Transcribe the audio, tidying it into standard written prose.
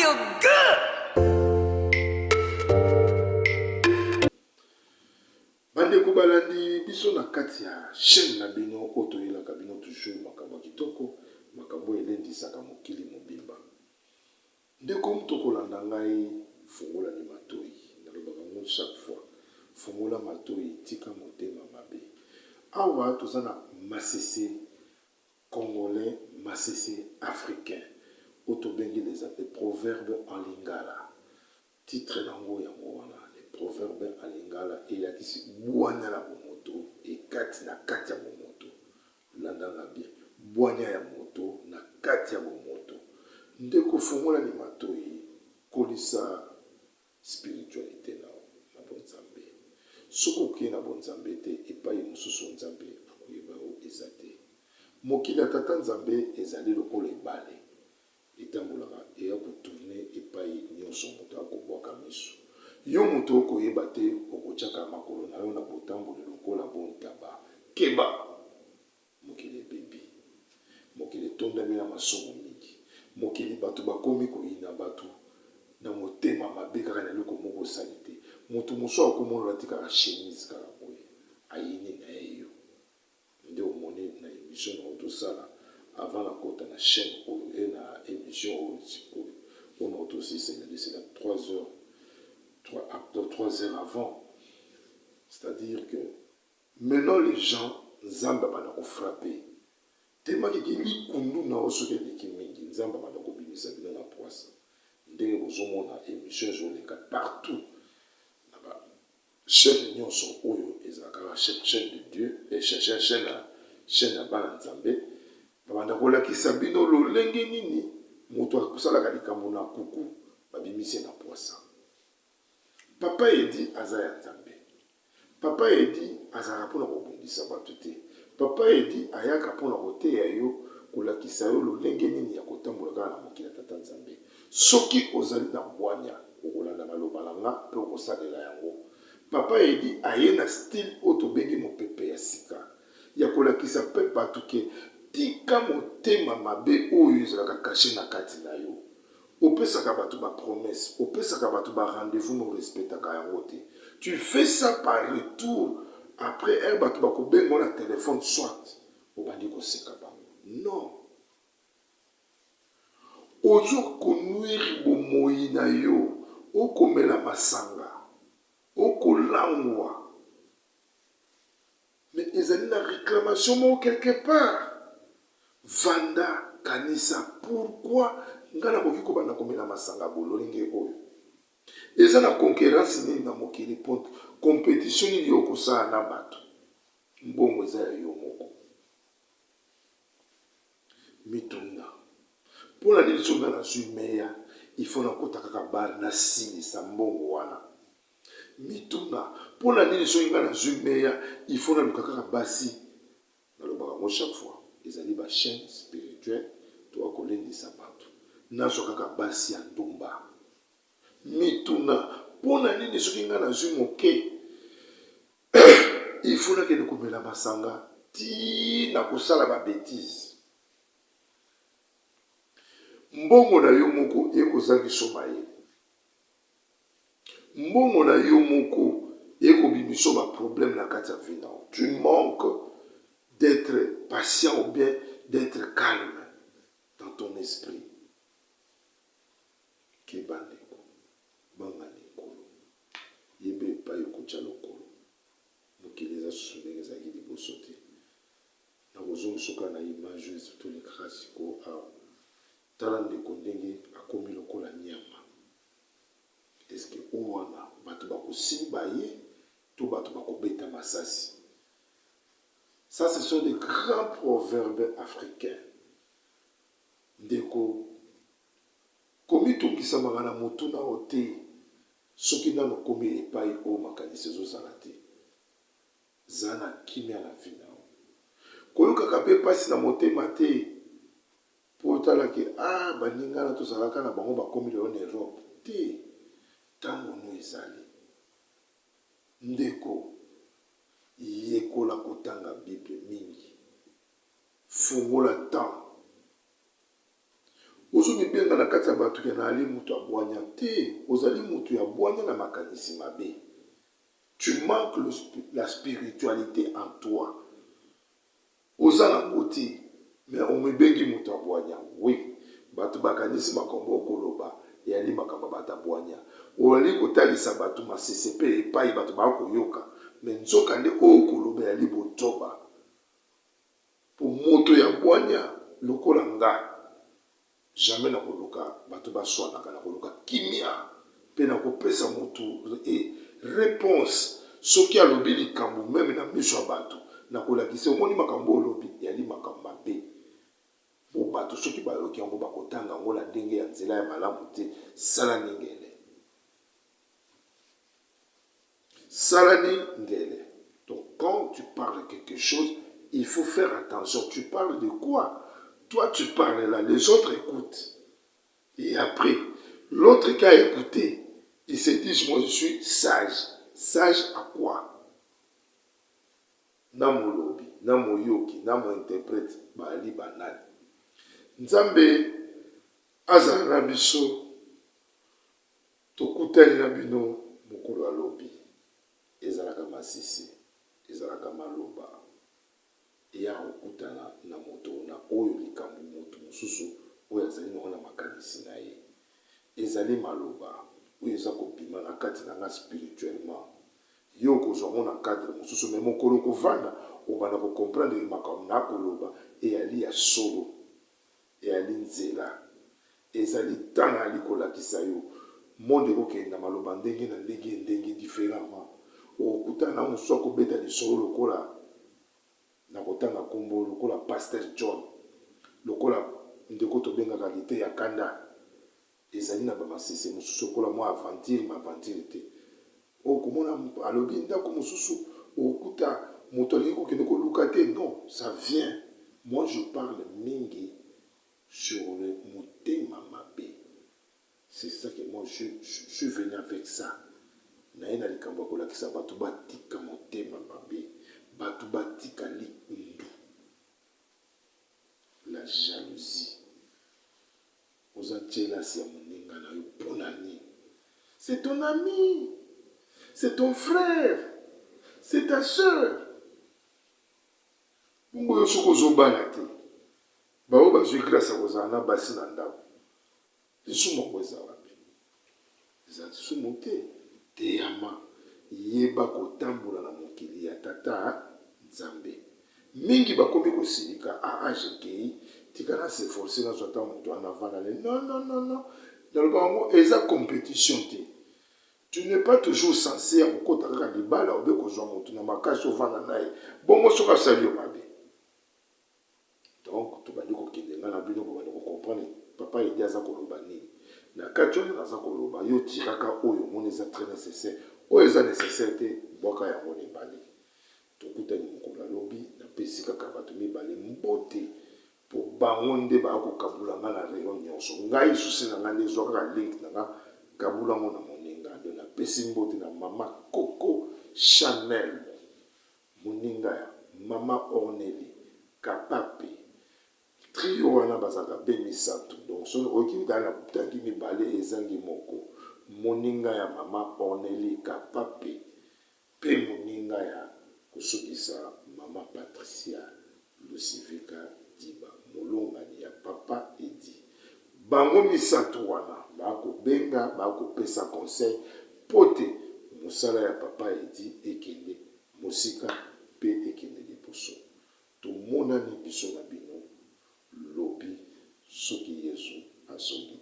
feel good. Bande kubalandi biso na kati ya chaîne na bino otoyela kabino toujours makambo kitoko makambo elendisaka mokili mobimba. Ndeko mto kolanda ngai fungola ni matoi nalobaka ngo chaque fois fungola matoi tika motema mabe. Awa tozana masese congolais, masese africain. Otobengi les proverbes en lingala. Titre nango yango wana. Proverbe alingala eyakisi bwanya la bomoto ekati na kati ya bomoto landanga bien bwanya ya moto na kati ya bomoto ndeko fungola ni matoi kolisa spiritualité na bonzambe soko ke na bonzambe te epai mosusu nzambe akoyeba o ezate mokili atata nzambe ezali lokola ebale etambolaka eya kotourne epai nyonso moto akobwaka miso yo moto okoyeba te okotiaka makolo na yo na botamboli lokola bontaba keba mokili ebebi mokili etondami na masumu mingi mokili bato bakomi koyina bato na motema mabe kaka na eloko moko osali te moto mosusu akomonela te kaka chemise kaka boye ayini na ye yo nde omoni na émission na otosala avant na kota na chaîne oyo e na émission oyo sikoyo mpona otosisengali c'est la 3 heures 3 heures avant. C'est-à-dire que maintenant les gens, Nzamba banako frapper. Tellement que li kundu na osoke leki mingi, Nzamba banako bimisa bino na poisse. Ndenge bozomo na émission zoleka partout. Là-bas, chaîne nyonso oyo ezaka chaîne de Dieu, et chaîne na bana Nzambe. Babanda kolakisa bino lolenge nini, moto akosalaka likambo na kuku, babimisi na poisse. Papa edi azaya nzambe. Papa edi azala pona kobundisa bato te. Papa edi ayaka pona koteya yo kolakisa yo lolenge nini ya kotambola kaka na mokili tata nzambe. Soki ozali na bwanya okolanda maloba na nga mpe okosalela yango. Papa edi aye na style oyo tobengi mopepe ya sika ya kolakisa mpe bato ke tika motema mabe oyo ezalaka kashe na kati na yo. Opesaka bato ba promesse, opesaka bato ba rendez-vous no respectaka yango te. Tu fais ça par retour après un bato ba kobengo na téléphone soit obandi koseka bango. Non. Ozo konuiri bomoi na yo, okomela masanga, okolangwa. Mais ezali na réclamation mo quelque part. Vanda kanisa, pourquoi ngana koki ko bana komela masanga bololinge oyo eza na concurrence nini na mokili ponto compétition nini yo kosala na bato mbongo eza ya yo moko mitunda mpona nini so nga na zwi meya ifo na kota kaka bar na silisa mbongo wana mitunda mpona nini so nga na zwi meya ifo na luka kaka basi nalobaka ngo chaque fois ezali ba chaîne spirituelle toa kolendisa bato nazo kaka basi ya ndumba mituna mpona nini soki nga nazwi moke ifuna kende komela masanga ti na kosala babétise mbongo na yo moko ekozangiso mayele mbongo na yo moko ekobimiso baproblème na kati ya vie na yo. Tu manques d'être patient ou bien d'être calme dans ton esprit. Kebandeko, bangani kolo, yebe pa yokocha lokolo, mokileza susundenge zaki liboso te. Na kozongi soka na image surtout les classiques a tala ndeko ndenge akomi lokola nyama. Est-ce que owana bato bakosimba ye to bato bakobeta masasi? Ça, ce sont des grands proverbes africains. Ndeko komitungisa magana motu na ote soki nano komi epai o makanisi ezozala te zana kimia na vi na yo koyokaka mpe mpasi na motema te mpo otalaki baningana tozalaka na bango bakomi lelo na Europe te ntango no ezali ndeko yekola kotanga Bible mingi fungola temps ozo mibenga na kati ya bato ke na ali mutu abwanya te, ozali mutu ya bwanya na makanisi mabe. Tu manques la spiritualité en toi. Oza na ngoti, mais omebengi mutu abwanya. Oui, bato bakanisi makambo okoloba, yali makambo bato abwanya. Oyali kotalisa bato masese pe epai bato bakoyoka, mais nzoka nde okoloba yali botoba. Po moto ya bwanya lokola nga, jamais na koluka bato baswanaka na koluka kimia pe na kopesa motu réponse soki alobi likambo meme na miso ya bato na kolakisa omoni makambo olobi yali makambo mabe. Po bato soki bayoki yango bakotanga yango na ndenge ya nzela ya malamu te, sala ningele. Salani ngele. Donc quand tu parles quelque chose, il faut faire attention. Tu parles de quoi? Toi tu parles là, les autres écoutent. Et après, l'autre qui a écouté, il se dit, moi je suis sage. Sage à quoi? Namo lobi, namo yoki, namo interprète, bali banal. Nzambe azala na biso, tokutani na bino mokolo alobi. Ezalaka masisi, ezalaka maloba. Eya okutana na moto na oyo likambo moto mosusu oyo azali na makanisi na ye. Ezali maloba oyo eza kobima na kati na nga spirituellement. Yo kozwa na cadre mosusu mais mokolo kovanda obanda ko comprendre makambo na koloba eyali ya solo, eyali nzela. Ezali tana ali kolakisa yo monde kokenda maloba ndenge na ndenge différemment. Okutana na mosusu akobeta lisolo lokola na kotanga kombo lokola Pasteur John, lokola ndeko tobengaka lite ya kanda. Ezali na bamasese mosusu lokola mwa aventure ma aventure te. Okomona alobi ndako mosusu okuta moto alingi kokende koluka te. Non, ça vient. Moi je parle mingi sur le motema mabe. C'est ça que moi je suis venu avec ça. Na ena likambo kolakisa bato batika motema mabe. Bato batika likundu. La jalousie. Oza jealousy ya moninga na yo ponani. C'est ton ami. C'est ton frère. C'est ta sœur. Mungu yo soko zobana te. Bao bazwi grâce a kozana basi na ndako. Lisumo kweza wapi. Eza sumo te. Te yama. Yeba kotambola na mokili ya tata Nzambe. Mingi bakomi kosilika a AGKI. Tikana se forcer na zwata moto anavana le. Non, non, non, non. Dans le bango, eza compétition te. Tu n'es pas toujours censé à beaucoup de libala ou de kozwa moto na makasi ovana naye. Bongo soka sali yo mabe. Donc tu vas dire que tu vas comprendre papa il dit à ça koloba nini. Na kati oyo naza koloba yo tiraka oyo moni eza très nécessaire. Oyo eza nécessaire te boka ya moni bali. Tokutani mokolo lobi na pesi kaka bato mibale mbote po bango nde ba ko kabula nga na réunion nyonso. Ngai susi na nga ndezo kaka link na nga kabula ngo na moninga de na pesi mbote na mama Coco Chanel moninga ya mama Orneli Kapape trio wana bazaka be misato. Donc so oki dala tangi mibale ezangi moko moninga ya mama Orneli Kapape pe moninga ya kusukisa mama Patricia Lucivika Diba molongani ya papa Edi. Bango misato wana bako benga bako pesa conseil pote musala ya papa Edi ekende musika pe ekende liposo. To mona ni biso na bino lobi soki Yesu asongi.